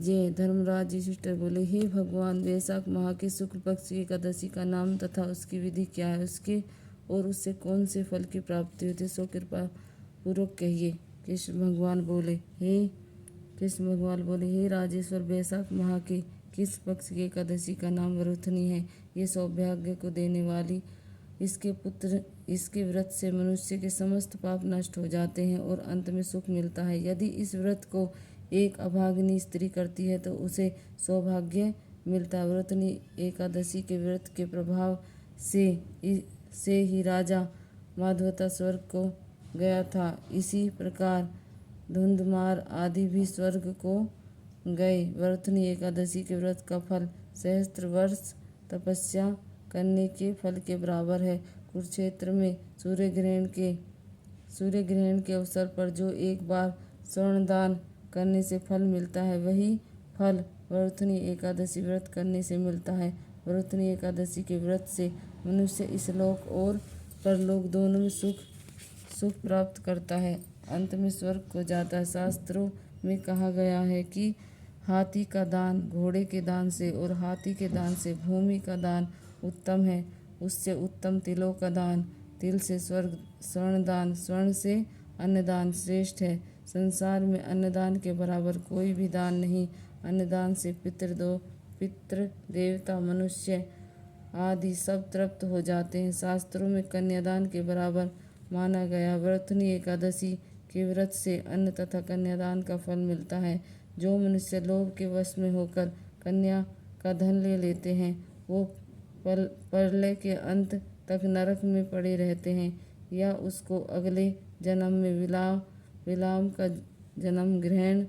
जय। धर्मराज युधिष्ठिर बोले, हे भगवान, वैशाख माह के शुक्ल पक्ष की एकादशी का नाम तथा उसकी विधि क्या है? उसके और उससे कौन से फल की प्राप्ति होती है, सो कृपा पूर्वक कहिए। कृष्ण भगवान बोले, हे राजेश्वर, वैशाख माह के किस पक्ष की एकादशी का नाम वरुथनी है? ये सौभाग्य को देने वाली इसके व्रत से मनुष्य के समस्त पाप नष्ट हो जाते हैं और अंत में सुख मिलता है। यदि इस व्रत को एक अभागिनी स्त्री करती है तो उसे सौभाग्य मिलता है। वरुथनी एकादशी के व्रत के प्रभाव से ही राजा माधवता स्वर्ग को गया था। इसी प्रकार धुंधमार आदि भी स्वर्ग को गए। वरुथनी एकादशी के व्रत का फल सहस्त्र वर्ष तपस्या करने के फल के बराबर है। कुरुक्षेत्र में सूर्य ग्रहण के अवसर पर जो एक बार स्वर्ण दान करने से फल मिलता है, वही फल वरुथनी एकादशी व्रत करने से मिलता है। वरुथनी एकादशी के व्रत से मनुष्य इस लोक और परलोक दोनों में सुख प्राप्त करता है, अंत में स्वर्ग को जाता है। शास्त्रों में कहा गया है कि हाथी का दान घोड़े के दान से और हाथी के दान से भूमि का दान उत्तम है। उससे उत्तम तिलों का दान, तिल से स्वर्ण दान, स्वर्ण से अन्नदान श्रेष्ठ है। संसार में अन्नदान के बराबर कोई भी दान नहीं। अन्नदान से पितृ देवता मनुष्य आदि सब तृप्त हो जाते हैं। शास्त्रों में कन्यादान के बराबर माना गया। वरुथनी एकादशी के व्रत से अन्न तथा कन्यादान का फल मिलता है। जो मनुष्य लोभ के वश में होकर कन्या का धन ले लेते हैं, वो प्रलय के अंत तक नरक में पड़े रहते हैं या उसको अगले जन्म में विलाम का जन्म ग्रहण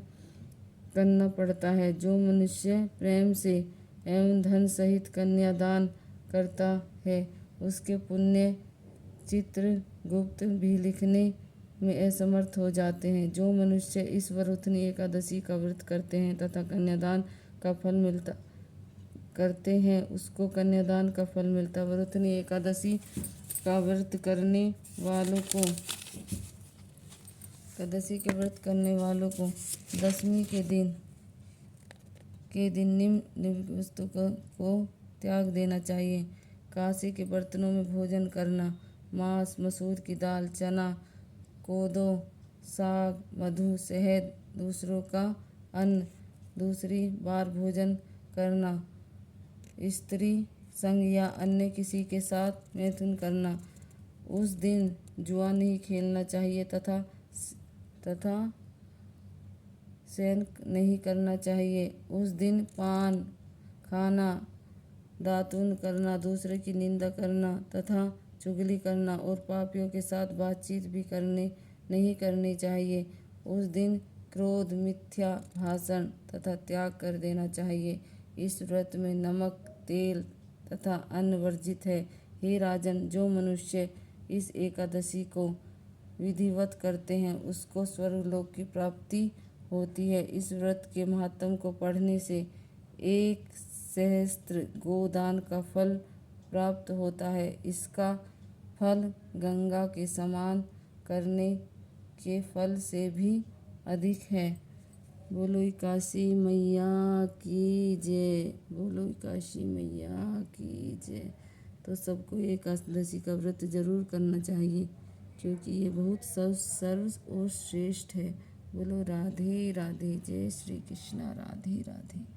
करना पड़ता है। जो मनुष्य प्रेम से एवं धन सहित कन्या दान करता है, उसके पुण्य चित्रगुप्त भी लिखने में असमर्थ हो जाते हैं। जो मनुष्य इस वरुथनी एकादशी का व्रत करते हैं तथा कन्यादान का फल करते हैं, उसको कन्यादान का फल मिलता है। वरुथनी एकादशी का व्रत करने वालों को दशमी के दिन निम्न वस्तु को त्याग देना चाहिए। कांसे के बर्तनों में भोजन करना, मांस, मसूर की दाल, चना, कोदो, साग, मधु, शहद, दूसरों का अन्न, दूसरी बार भोजन करना, स्त्री संग या अन्य किसी के साथ मैथुन करना। उस दिन जुआ नहीं खेलना चाहिए तथा शयन नहीं करना चाहिए। उस दिन पान खाना, दातून करना, दूसरे की निंदा करना तथा चुगली करना और पापियों के साथ बातचीत भी नहीं करनी चाहिए। उस दिन क्रोध, मिथ्या भाषण तथा त्याग कर देना चाहिए। इस व्रत में नमक, तेल तथा अन्न वर्जित है। हे राजन, जो मनुष्य इस एकादशी को विधिवत करते हैं, उसको स्वर्गलोक की प्राप्ति होती है। इस व्रत के महात्म्य को पढ़ने से 1,000,000 गोदान का फल प्राप्त होता है। इसका फल गंगा के स्नान करने के फल से भी अधिक है। बोलो काशी मैया की जय। बोलो काशी मैया की जय। तो सबको एकादशी का व्रत जरूर करना चाहिए, क्योंकि ये बहुत सर्व और श्रेष्ठ है। बोलो राधे राधे। जय श्री कृष्णा। राधे राधे।